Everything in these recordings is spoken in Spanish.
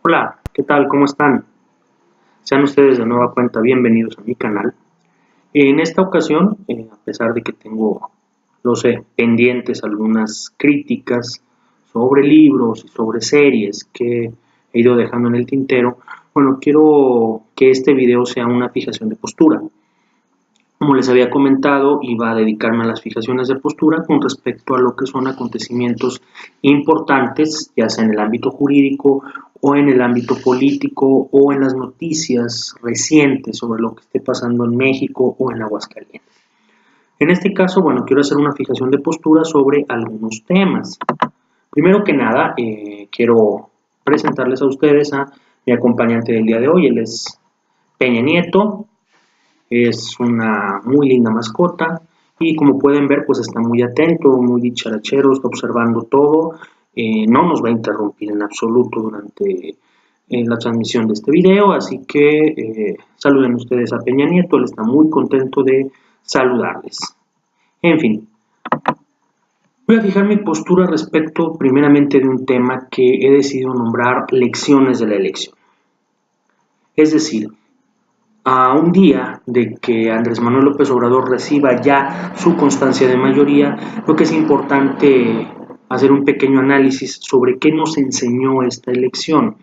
Hola, ¿qué tal? ¿Cómo están? Sean ustedes de nueva cuenta bienvenidos a mi canal. En esta ocasión, a pesar de que tengo, lo sé, pendientes algunas críticas sobre libros y sobre series que he ido dejando en el tintero, bueno, quiero que este video sea una fijación de postura. Como les había comentado, iba a dedicarme a las fijaciones de postura con respecto a lo que son acontecimientos importantes, ya sea en el ámbito jurídico o en el ámbito político o en las noticias recientes sobre lo que esté pasando en México o en Aguascalientes. En este caso, bueno, quiero hacer una fijación de postura sobre algunos temas. Primero que nada, quiero presentarles a ustedes a mi acompañante del día de hoy. Él es Peña Nieto. Es una muy linda mascota y como pueden ver pues está muy atento, muy dicharachero, está observando todo, no nos va a interrumpir en absoluto durante la transmisión de este video, así que saluden ustedes a Peña Nieto, él está muy contento de saludarles. En fin, voy a fijar mi postura respecto primeramente de un tema que he decidido nombrar lecciones de la elección. Es decir, a un día de que Andrés Manuel López Obrador reciba ya su constancia de mayoría, creo que es importante hacer un pequeño análisis sobre qué nos enseñó esta elección.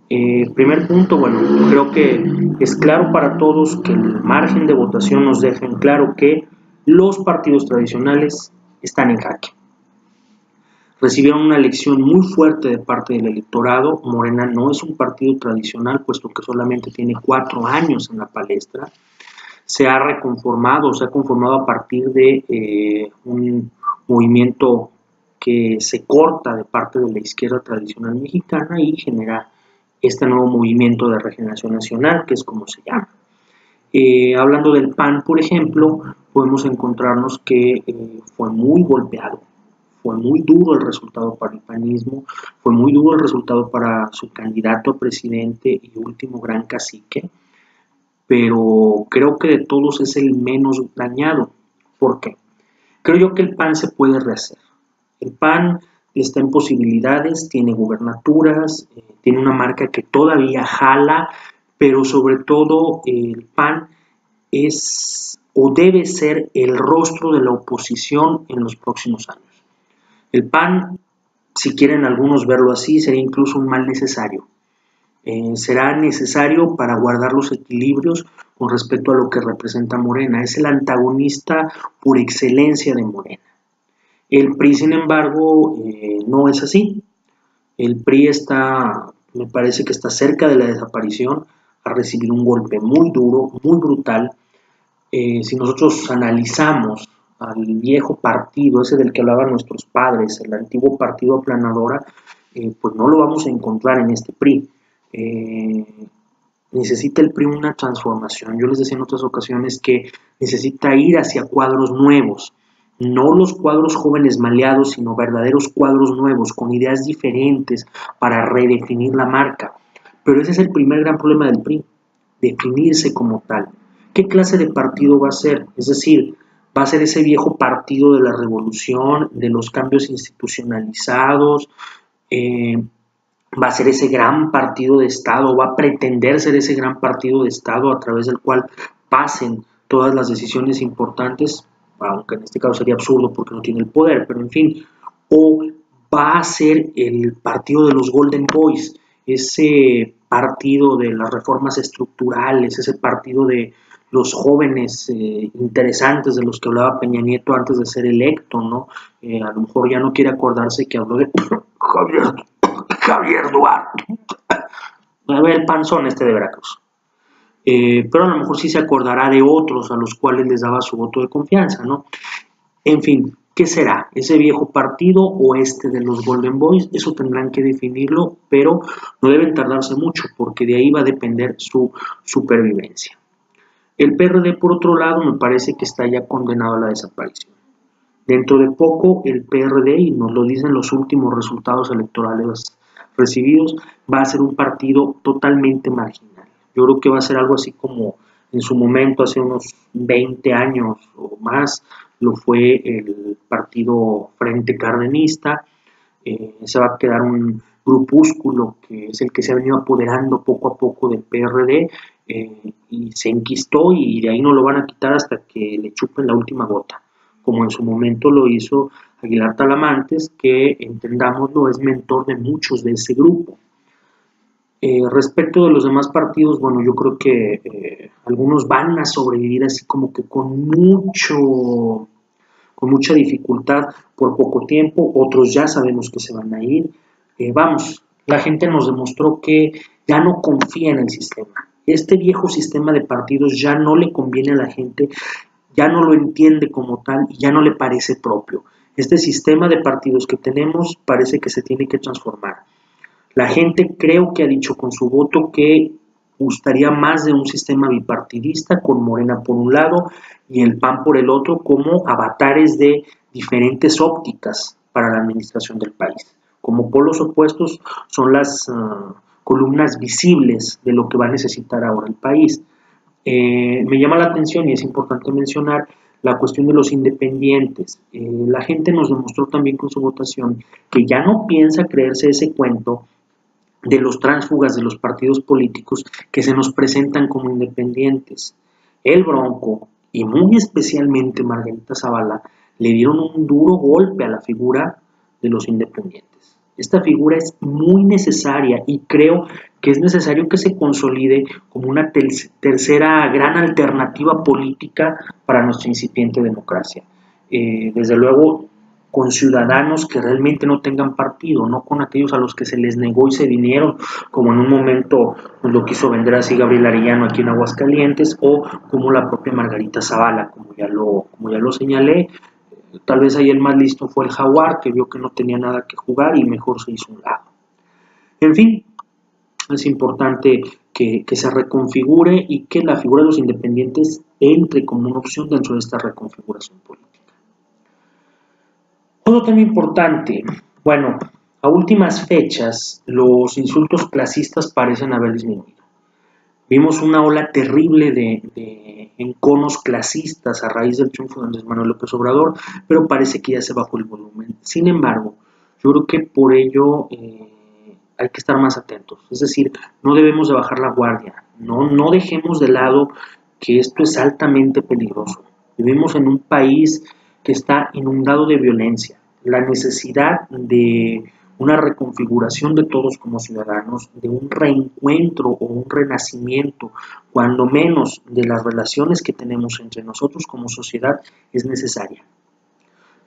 Primer punto, bueno, creo que es claro para todos que el margen de votación nos deja en claro que los partidos tradicionales están en jaque. Recibieron una elección muy fuerte de parte del electorado. Morena no es un partido tradicional, puesto que solamente tiene 4 años en la palestra. Se ha conformado a partir de un movimiento que se corta de parte de la izquierda tradicional mexicana y genera este nuevo movimiento de regeneración nacional, que es como se llama. Hablando del PAN, por ejemplo, podemos encontrarnos que fue muy golpeado. Fue muy duro el resultado para el panismo, fue muy duro el resultado para su candidato a presidente y último gran cacique, pero creo que de todos es el menos dañado. ¿Por qué? Creo yo que el PAN se puede rehacer. El PAN está en posibilidades, tiene gubernaturas, tiene una marca que todavía jala, pero sobre todo el PAN es o debe ser el rostro de la oposición en los próximos años. El PAN, si quieren algunos verlo así, sería incluso un mal necesario. Será necesario para guardar los equilibrios con respecto a lo que representa Morena. Es el antagonista por excelencia de Morena. El PRI, sin embargo, no es así. El PRI me parece que está cerca de la desaparición, ha recibido un golpe muy duro, muy brutal. Si nosotros analizamos al viejo partido, ese del que hablaban nuestros padres, el antiguo partido aplanadora, pues no lo vamos a encontrar en este PRI. Necesita el PRI una transformación. Yo les decía en otras ocasiones que necesita ir hacia cuadros nuevos, no los cuadros jóvenes maleados, sino verdaderos cuadros nuevos, con ideas diferentes para redefinir la marca. Pero ese es el primer gran problema del PRI, definirse como tal. ¿Qué clase de partido va a ser? Es decir, va a ser ese viejo partido de la revolución, de los cambios institucionalizados, va a ser ese gran partido de Estado, va a pretender ser ese gran partido de Estado a través del cual pasen todas las decisiones importantes, aunque en este caso sería absurdo porque no tiene el poder, pero en fin, o va a ser el partido de los Golden Boys, ese partido de las reformas estructurales, ese partido de los jóvenes interesantes de los que hablaba Peña Nieto antes de ser electo, ¿no? A lo mejor ya no quiere acordarse que habló de Javier Duarte, el panzón este de Veracruz. Pero a lo mejor sí se acordará de otros a los cuales les daba su voto de confianza, ¿no? En fin, ¿qué será? ¿Ese viejo partido o este de los Golden Boys? Eso tendrán que definirlo, pero no deben tardarse mucho porque de ahí va a depender su supervivencia. El PRD, por otro lado, me parece que está ya condenado a la desaparición. Dentro de poco, el PRD, y nos lo dicen los últimos resultados electorales recibidos, va a ser un partido totalmente marginal. Yo creo que va a ser algo así como en su momento, hace unos 20 años o más, lo fue el partido Frente Cardenista. Se va a quedar un grupúsculo que es el que se ha venido apoderando poco a poco del PRD y se enquistó y de ahí no lo van a quitar hasta que le chupen la última gota, como en su momento lo hizo Aguilar Talamantes, que entendámoslo es mentor de muchos de ese grupo. Respecto de los demás partidos, bueno, yo creo que algunos van a sobrevivir así como que con mucha dificultad por poco tiempo, otros ya sabemos que se van a ir. Vamos, la gente nos demostró que ya no confía en el sistema. Este viejo sistema de partidos ya no le conviene a la gente, ya no lo entiende como tal y ya no le parece propio. Este sistema de partidos que tenemos parece que se tiene que transformar. La gente creo que ha dicho con su voto que gustaría más de un sistema bipartidista con Morena por un lado y el PAN por el otro como avatares de diferentes ópticas para la administración del país. Como polos opuestos son las columnas visibles de lo que va a necesitar ahora el país. Me llama la atención y es importante mencionar la cuestión de los independientes. La gente nos demostró también con su votación que ya no piensa creerse ese cuento de los tránsfugas de los partidos políticos que se nos presentan como independientes. El Bronco y muy especialmente Margarita Zavala le dieron un duro golpe a la figura de los independientes. Esta figura es muy necesaria y creo que es necesario que se consolide como una tercera gran alternativa política para nuestra incipiente democracia. Desde luego, con ciudadanos que realmente no tengan partido, no con aquellos a los que se les negó y se vinieron, como en un momento nos lo quiso vender así Gabriel Arellano aquí en Aguascalientes, o como la propia Margarita Zavala, como ya lo señalé. Tal vez ahí el más listo fue el Jaguar, que vio que no tenía nada que jugar y mejor se hizo un lado. En fin, es importante que se reconfigure y que la figura de los independientes entre como una opción dentro de esta reconfiguración política. Otro tema importante, bueno, a últimas fechas los insultos clasistas parecen haber disminuido. Vimos una ola terrible de enconos clasistas a raíz del triunfo de Andrés Manuel López Obrador, pero parece que ya se bajó el volumen. Sin embargo, yo creo que por ello hay que estar más atentos. Es decir, no debemos de bajar la guardia, no dejemos de lado que esto es altamente peligroso. Vivimos en un país que está inundado de violencia. La necesidad de una reconfiguración de todos como ciudadanos, de un reencuentro o un renacimiento, cuando menos de las relaciones que tenemos entre nosotros como sociedad, es necesaria.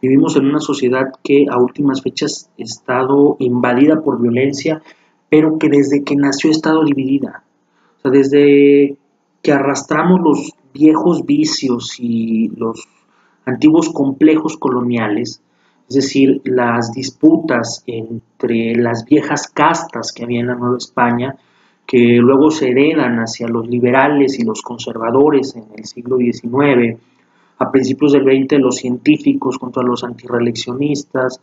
Vivimos en una sociedad que a últimas fechas ha estado invadida por violencia, pero que desde que nació ha estado dividida. O sea, desde que arrastramos los viejos vicios y los antiguos complejos coloniales, es decir, las disputas entre las viejas castas que había en la Nueva España, que luego se heredan hacia los liberales y los conservadores en el siglo XIX, a principios del XX los científicos contra los antirreeleccionistas,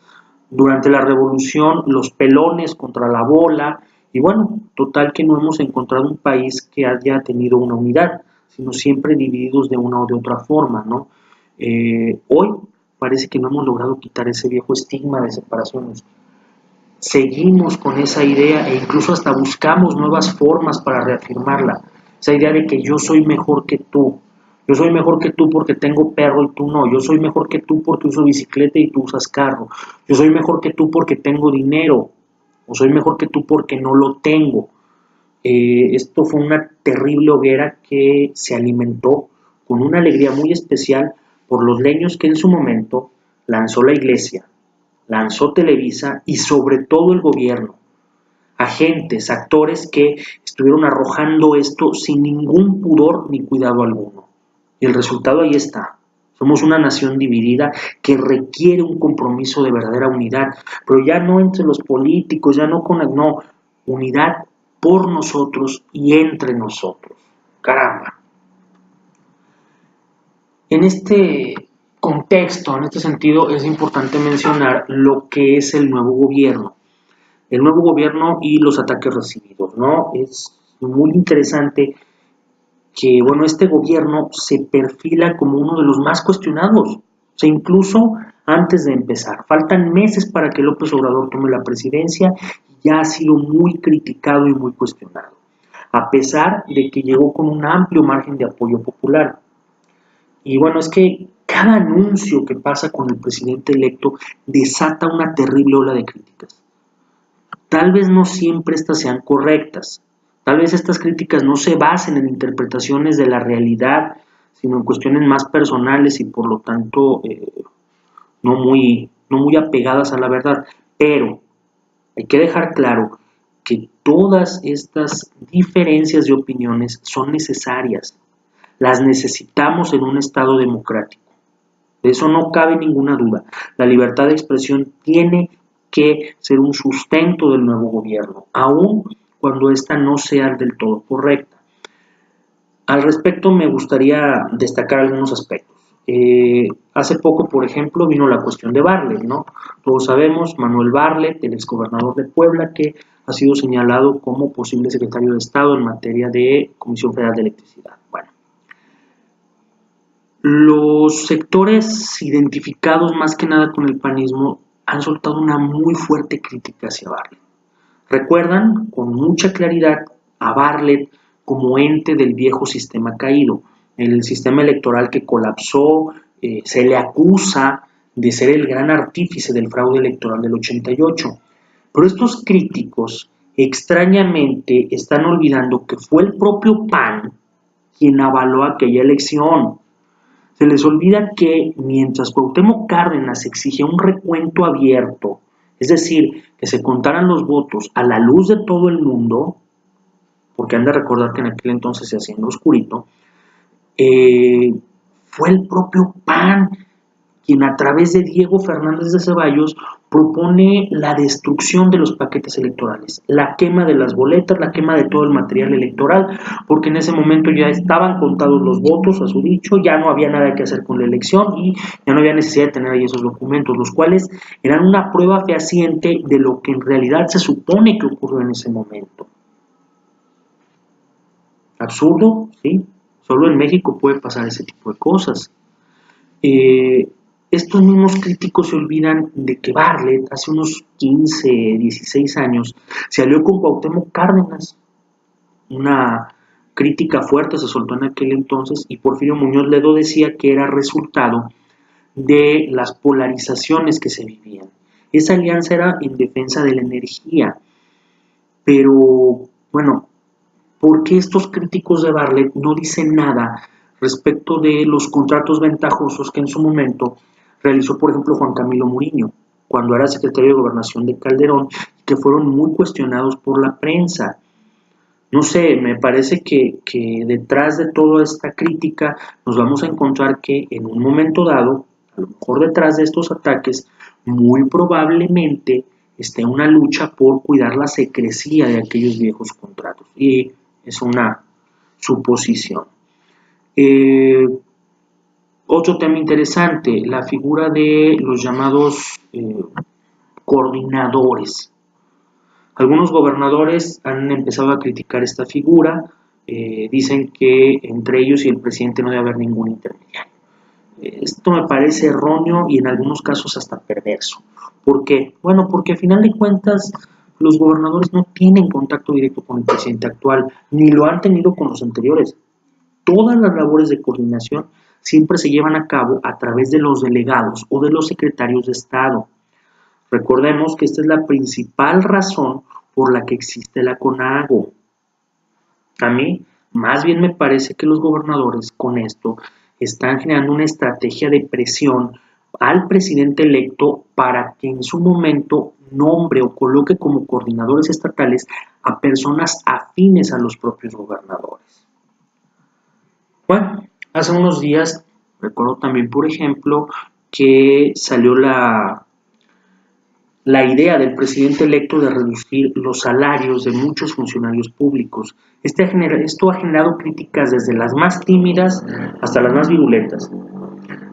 durante la Revolución los pelones contra la bola, y bueno, total que no hemos encontrado un país que haya tenido una unidad, sino siempre divididos de una o de otra forma, ¿no? Hoy parece que no hemos logrado quitar ese viejo estigma de separaciones. Seguimos con esa idea e incluso hasta buscamos nuevas formas para reafirmarla. Esa idea de que yo soy mejor que tú. Yo soy mejor que tú porque tengo perro y tú no. Yo soy mejor que tú porque uso bicicleta y tú usas carro. Yo soy mejor que tú porque tengo dinero. O soy mejor que tú porque no lo tengo. Esto fue una terrible hoguera que se alimentó con una alegría muy especial por los leños que en su momento lanzó la Iglesia, lanzó Televisa y sobre todo el gobierno, agentes, actores que estuvieron arrojando esto sin ningún pudor ni cuidado alguno. Y el resultado ahí está. Somos una nación dividida que requiere un compromiso de verdadera unidad, pero ya no entre los políticos, ya no unidad por nosotros y entre nosotros. Caramba. En este contexto, en este sentido, es importante mencionar lo que es el nuevo gobierno. El nuevo gobierno y los ataques recibidos, ¿no? Es muy interesante que, bueno, este gobierno se perfila como uno de los más cuestionados. O sea, incluso antes de empezar. Faltan meses para que López Obrador tome la presidencia y ya ha sido muy criticado y muy cuestionado, a pesar de que llegó con un amplio margen de apoyo popular. Y bueno, es que cada anuncio que pasa con el presidente electo desata una terrible ola de críticas. Tal vez no siempre estas sean correctas, tal vez estas críticas no se basen en interpretaciones de la realidad, sino en cuestiones más personales y por lo tanto no muy apegadas a la verdad. Pero hay que dejar claro que todas estas diferencias de opiniones son necesarias. Las necesitamos en un Estado democrático. De eso no cabe ninguna duda. La libertad de expresión tiene que ser un sustento del nuevo gobierno, aun cuando ésta no sea del todo correcta. Al respecto me gustaría destacar algunos aspectos. Hace poco, por ejemplo, vino la cuestión de Bartlett, ¿no? Todos sabemos, Manuel Bartlett, el exgobernador de Puebla, que ha sido señalado como posible secretario de Estado en materia de Comisión Federal de Electricidad. Bueno, los sectores identificados más que nada con el panismo han soltado una muy fuerte crítica hacia Bartlett. Recuerdan con mucha claridad a Bartlett como ente del viejo sistema caído, el sistema electoral que colapsó. Se le acusa de ser el gran artífice del fraude electoral del 88. Pero estos críticos extrañamente están olvidando que fue el propio PAN quien avaló aquella elección. Se les olvida que mientras Cuauhtémoc Cárdenas exigía un recuento abierto, es decir, que se contaran los votos a la luz de todo el mundo, porque han de recordar que en aquel entonces se hacía en lo oscurito, fue el propio PAN quien a través de Diego Fernández de Ceballos propone la destrucción de los paquetes electorales, la quema de las boletas, la quema de todo el material electoral, porque en ese momento ya estaban contados los votos, a su dicho, ya no había nada que hacer con la elección y ya no había necesidad de tener ahí esos documentos, los cuales eran una prueba fehaciente de lo que en realidad se supone que ocurrió en ese momento. Absurdo, ¿sí? Solo en México puede pasar ese tipo de cosas. Estos mismos críticos se olvidan de que Bartlett hace unos 15, 16 años se alió con Cuauhtémoc Cárdenas. Una crítica fuerte se soltó en aquel entonces y Porfirio Muñoz Ledo decía que era resultado de las polarizaciones que se vivían. Esa alianza era en defensa de la energía. Pero, bueno, ¿por qué estos críticos de Bartlett no dicen nada respecto de los contratos ventajosos que en su momento realizó, por ejemplo, Juan Camilo Muriño, cuando era secretario de Gobernación de Calderón, que fueron muy cuestionados por la prensa? No sé, me parece que detrás de toda esta crítica nos vamos a encontrar que en un momento dado, a lo mejor detrás de estos ataques, muy probablemente esté una lucha por cuidar la secrecía de aquellos viejos contratos. Y es una suposición. Otro tema interesante, la figura de los llamados coordinadores. Algunos gobernadores han empezado a criticar esta figura, dicen que entre ellos y el presidente no debe haber ningún intermediario. Esto me parece erróneo y en algunos casos hasta perverso. ¿Por qué? Bueno, porque a final de cuentas los gobernadores no tienen contacto directo con el presidente actual, ni lo han tenido con los anteriores. Todas las labores de coordinación siempre se llevan a cabo a través de los delegados o de los secretarios de Estado. Recordemos que esta es la principal razón por la que existe la CONAGO. A mí, más bien me parece que los gobernadores con esto están generando una estrategia de presión al presidente electo para que en su momento nombre o coloque como coordinadores estatales a personas afines a los propios gobernadores. Bueno, hace unos días recuerdo también, por ejemplo, que salió la idea del presidente electo de reducir los salarios de muchos funcionarios públicos. Esto ha generado críticas desde las más tímidas hasta las más virulentas.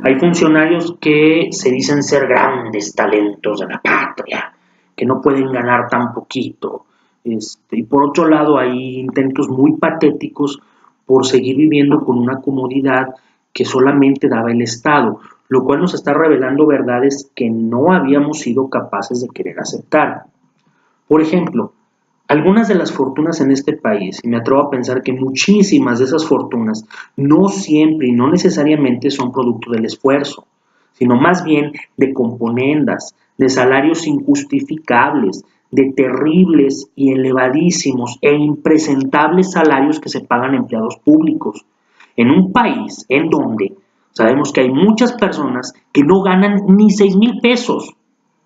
Hay funcionarios que se dicen ser grandes talentos de la patria, que no pueden ganar tan poquito. Y por otro lado hay intentos muy patéticos por seguir viviendo con una comodidad que solamente daba el Estado, lo cual nos está revelando verdades que no habíamos sido capaces de querer aceptar. Por ejemplo, algunas de las fortunas en este país, y me atrevo a pensar que muchísimas de esas fortunas no siempre y no necesariamente son producto del esfuerzo, sino más bien de componendas, de salarios injustificables, de terribles y elevadísimos e impresentables salarios que se pagan a empleados públicos. En un país en donde sabemos que hay muchas personas que no ganan ni 6,000 pesos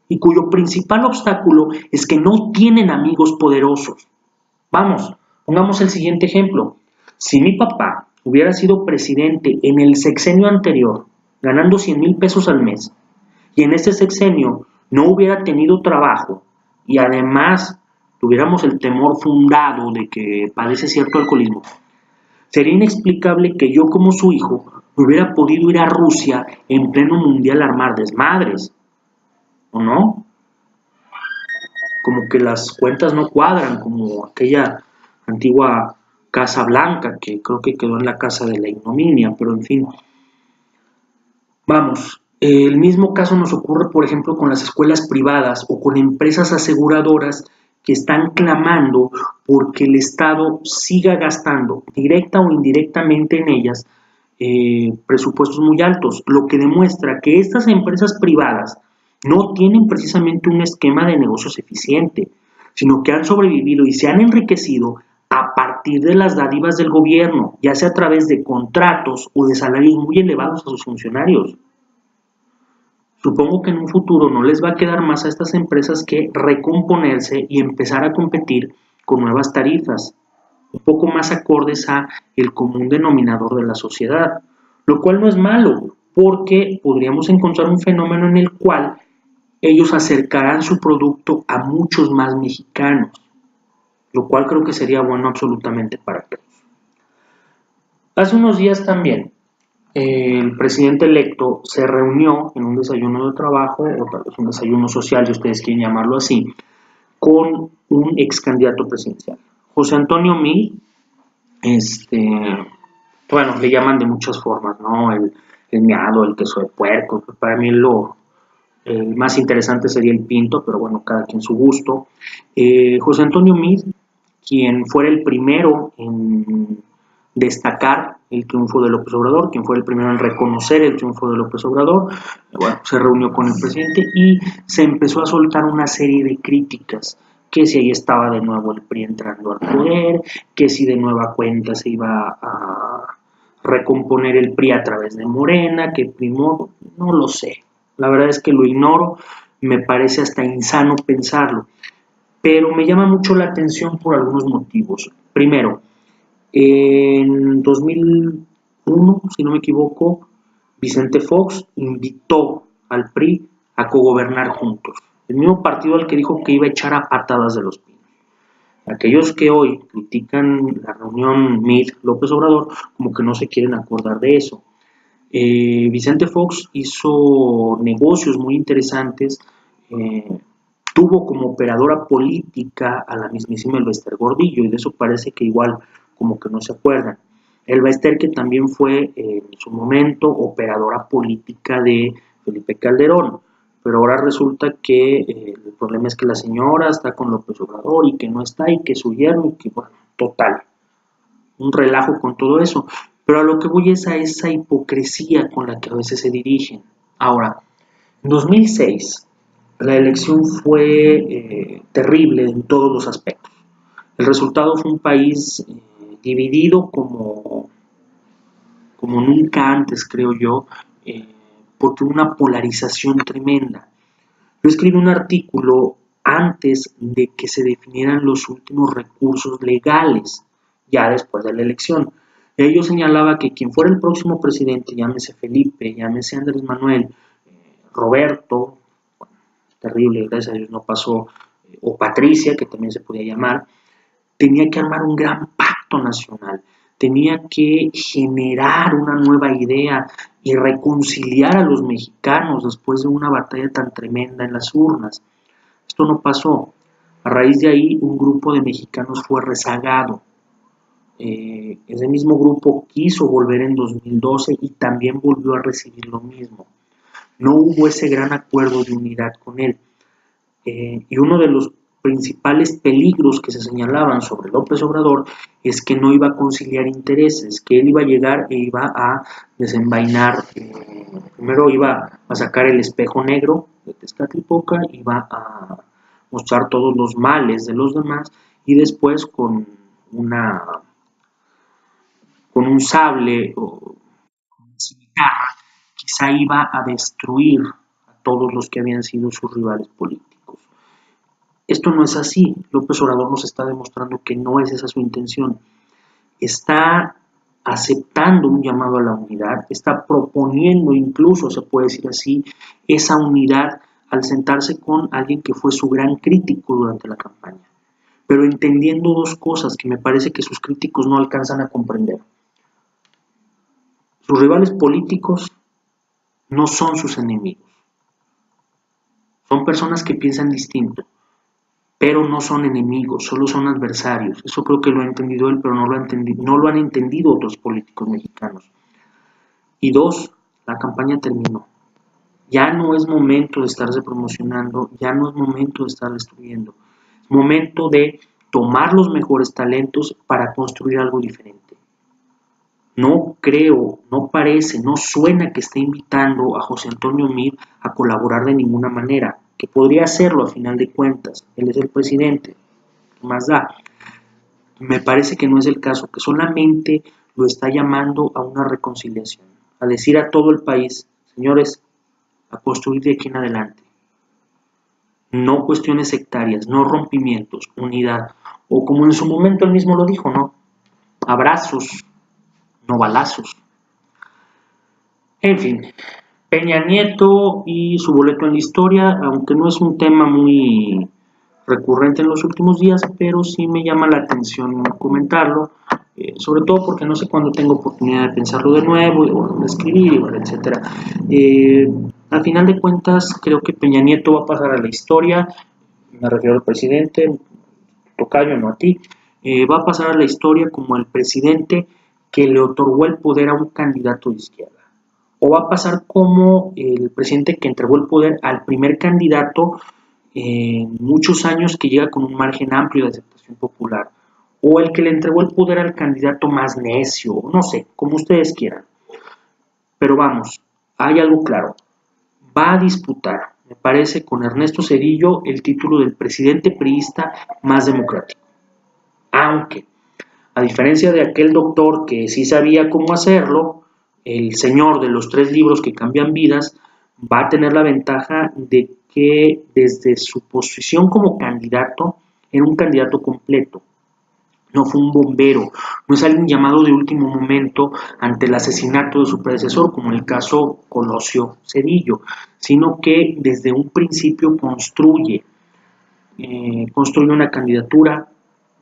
y cuyo principal obstáculo es que no tienen amigos poderosos. Vamos, pongamos el siguiente ejemplo. Si mi papá hubiera sido presidente en el sexenio anterior, ganando 100,000 pesos al mes, y en este sexenio no hubiera tenido trabajo, y además tuviéramos el temor fundado de que padece cierto alcoholismo, sería inexplicable que yo como su hijo hubiera podido ir a Rusia en pleno mundial a armar desmadres, ¿o no? Como que las cuentas no cuadran, como aquella antigua Casa Blanca, que creo que quedó en la casa de la ignominia, pero en fin. Vamos, el mismo caso nos ocurre, por ejemplo, con las escuelas privadas o con empresas aseguradoras que están clamando porque el Estado siga gastando, directa o indirectamente en ellas, presupuestos muy altos, lo que demuestra que estas empresas privadas no tienen precisamente un esquema de negocios eficiente, sino que han sobrevivido y se han enriquecido a partir de las dádivas del gobierno, ya sea a través de contratos o de salarios muy elevados a sus funcionarios. Supongo que en un futuro no les va a quedar más a estas empresas que recomponerse y empezar a competir con nuevas tarifas, un poco más acordes a el común denominador de la sociedad, lo cual no es malo, porque podríamos encontrar un fenómeno en el cual ellos acercarán su producto a muchos más mexicanos, lo cual creo que sería bueno absolutamente para todos. Hace unos días también el presidente electo se reunió en un desayuno de trabajo, o tal vez un desayuno social, si ustedes quieren llamarlo así, con un ex candidato presidencial, José Antonio Meade. Bueno, le llaman de muchas formas, ¿no? El miado, el queso de puerco, pues para mí el más interesante sería el pinto, pero bueno, cada quien su gusto. José Antonio Meade, quien fuera el primero en destacar el triunfo de López Obrador, quien fue el primero en reconocer el triunfo de López Obrador, bueno, se reunió con el presidente y se empezó a soltar una serie de críticas, que si ahí estaba de nuevo el PRI entrando al poder, que si de nueva cuenta se iba a recomponer el PRI a través de Morena, que primó, no lo sé, la verdad es que lo ignoro, me parece hasta insano pensarlo, pero me llama mucho la atención por algunos motivos. Primero, en 2001, si no me equivoco, Vicente Fox invitó al PRI a cogobernar juntos, el mismo partido al que dijo que iba a echar a patadas de los pinos. Aquellos que hoy critican la reunión Meade-López Obrador, como que no se quieren acordar de eso. Vicente Fox hizo negocios muy interesantes, tuvo como operadora política a la mismísima Elbester Gordillo, y de eso parece que igual como que no se acuerdan. Elbester, que también fue en su momento operadora política de Felipe Calderón, pero ahora resulta que el problema es que la señora está con López Obrador y que no está, y que su yerno, y que bueno, total, un relajo con todo eso. Pero a lo que voy es a esa hipocresía con la que a veces se dirigen. Ahora, en 2006, la elección fue terrible en todos los aspectos. El resultado fue un país dividido como nunca antes, creo yo, porque hubo una polarización tremenda. Yo escribí un artículo antes de que se definieran los últimos recursos legales, ya después de la elección. Yo señalaba que quien fuera el próximo presidente, llámese Felipe, llámese Andrés Manuel, Roberto, bueno, terrible, gracias a Dios no pasó, o Patricia, que también se podía llamar, tenía que armar un gran pacto nacional, tenía que generar una nueva idea y reconciliar a los mexicanos después de una batalla tan tremenda en las urnas. Esto no pasó. A raíz de ahí, un grupo de mexicanos fue rezagado. Ese mismo grupo quiso volver en 2012 y también volvió a recibir lo mismo. no hubo ese gran acuerdo de unidad con él. Y uno de los principales peligros que se señalaban sobre López Obrador es que no iba a conciliar intereses, que él iba a llegar e iba a desenvainar, primero iba a sacar el espejo negro de Tezcatlipoca, iba a mostrar todos los males de los demás y después con un sable o cimitarra quizá iba a destruir a todos los que habían sido sus rivales políticos. Esto no es así. López Obrador nos está demostrando que no es esa su intención. Está aceptando un llamado a la unidad, está proponiendo incluso, se puede decir así, esa unidad al sentarse con alguien que fue su gran crítico durante la campaña, pero entendiendo dos cosas que me parece que sus críticos no alcanzan a comprender. Sus rivales políticos no son sus enemigos, son personas que piensan distinto, pero no son enemigos, solo son adversarios. Eso creo que lo ha entendido él, pero no lo han entendido otros políticos mexicanos. Y dos, la campaña terminó. Ya no es momento de estarse promocionando, ya no es momento de estar destruyendo. Es momento de tomar los mejores talentos para construir algo diferente. No creo, no parece, no suena que esté invitando a José Antonio Meade a colaborar de ninguna manera, que podría hacerlo a final de cuentas. Él es el presidente, ¿qué más da? Me parece que no es el caso, que solamente lo está llamando a una reconciliación, a decir a todo el país, señores, a construir de aquí en adelante. No cuestiones sectarias, no rompimientos, unidad. O como en su momento él mismo lo dijo, ¿no? Abrazos, no balazos. En fin, Peña Nieto y su boleto en la historia, aunque no es un tema muy recurrente en los últimos días, pero sí me llama la atención comentarlo, sobre todo porque no sé cuándo tengo oportunidad de pensarlo de nuevo, o de escribir, etc. Al final de cuentas, creo que Peña Nieto va a pasar a la historia, me refiero al presidente, tocayo, no a ti, va a pasar a la historia como el presidente que le otorgó el poder a un candidato de izquierda. O va a pasar como el presidente que entregó el poder al primer candidato en muchos años que llega con un margen amplio de aceptación popular. O el que le entregó el poder al candidato más necio, no sé, como ustedes quieran. Pero vamos, hay algo claro. Va a disputar, me parece, con Ernesto Zedillo el título del presidente priista más democrático. Aunque, a diferencia de aquel doctor que sí sabía cómo hacerlo, el señor de los 3 libros que cambian vidas va a tener la ventaja de que desde su posición como candidato era un candidato completo. No fue un bombero, no es alguien llamado de último momento ante el asesinato de su predecesor, como en el caso Colosio Cedillo, sino que desde un principio construye una candidatura,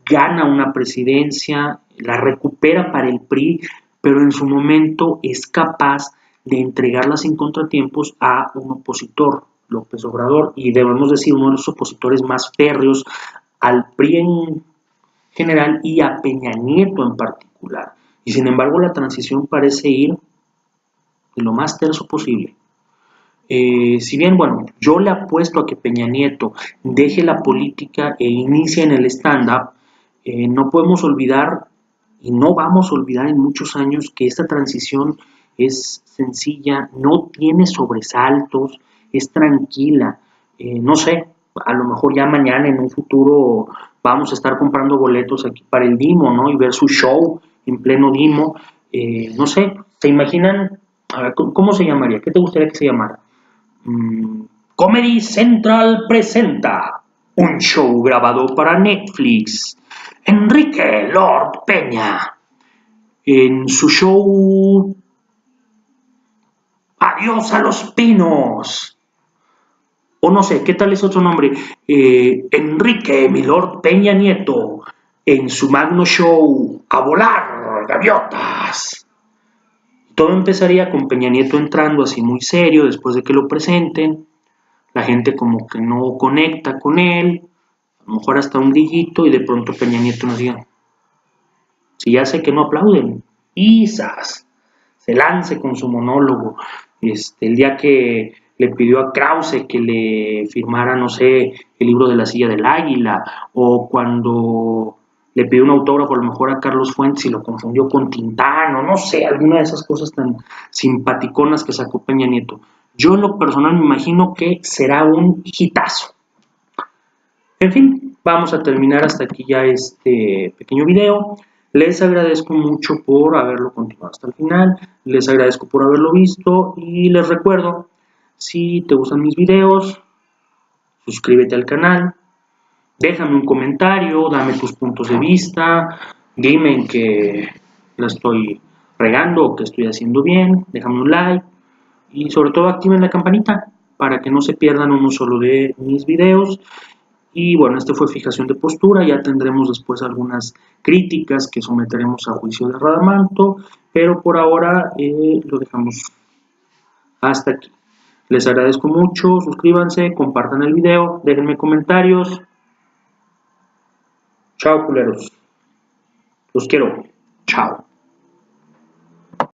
gana una presidencia, la recupera para el PRI, pero en su momento es capaz de entregarla sin contratiempos a un opositor, López Obrador, y debemos decir uno de los opositores más férreos al PRI en general y a Peña Nieto en particular. Y sin embargo la transición parece ir de lo más terso posible. Si bien, bueno, yo le apuesto a que Peña Nieto deje la política e inicie en el stand-up, no podemos olvidar y no vamos a olvidar en muchos años que esta transición es sencilla, no tiene sobresaltos, es tranquila. No sé, a lo mejor ya mañana en un futuro vamos a estar comprando boletos aquí para el Dimo, ¿no? Y ver su show en pleno Dimo. No sé, ¿se imaginan? A ver, ¿cómo se llamaría? ¿Qué te gustaría que se llamara? Comedy Central presenta un show grabado para Netflix. Enrique Lord Peña en su show Adiós a los Pinos. O no sé, ¿qué tal es otro nombre? Enrique Milord Peña Nieto en su magno show A volar gaviotas. Todo empezaría con Peña Nieto entrando así muy serio después de que lo presenten. La gente como que no conecta con él, a lo mejor hasta un grillito y de pronto Peña Nieto nos diga, si ya sé que no aplauden, quizás se lance con su monólogo. El día que le pidió a Krause que le firmara, no sé, el libro de La Silla del Águila, o cuando le pidió un autógrafo a lo mejor a Carlos Fuentes y lo confundió con Tintán, o no sé, alguna de esas cosas tan simpaticonas que sacó Peña Nieto. Yo en lo personal me imagino que será un hitazo. En fin, vamos a terminar hasta aquí ya este pequeño video. Les agradezco mucho por haberlo continuado hasta el final, les agradezco por haberlo visto y les recuerdo, si te gustan mis videos, suscríbete al canal, déjame un comentario, dame tus puntos de vista, dime en qué la estoy regando o qué estoy haciendo bien, déjame un like y sobre todo activen la campanita para que no se pierdan uno solo de mis videos. Y bueno, este fue fijación de postura, ya tendremos después algunas críticas que someteremos a juicio de Radamanto, pero por ahora lo dejamos hasta aquí. Les agradezco mucho, suscríbanse, compartan el video, déjenme comentarios. Chao, culeros. Los quiero. Chao.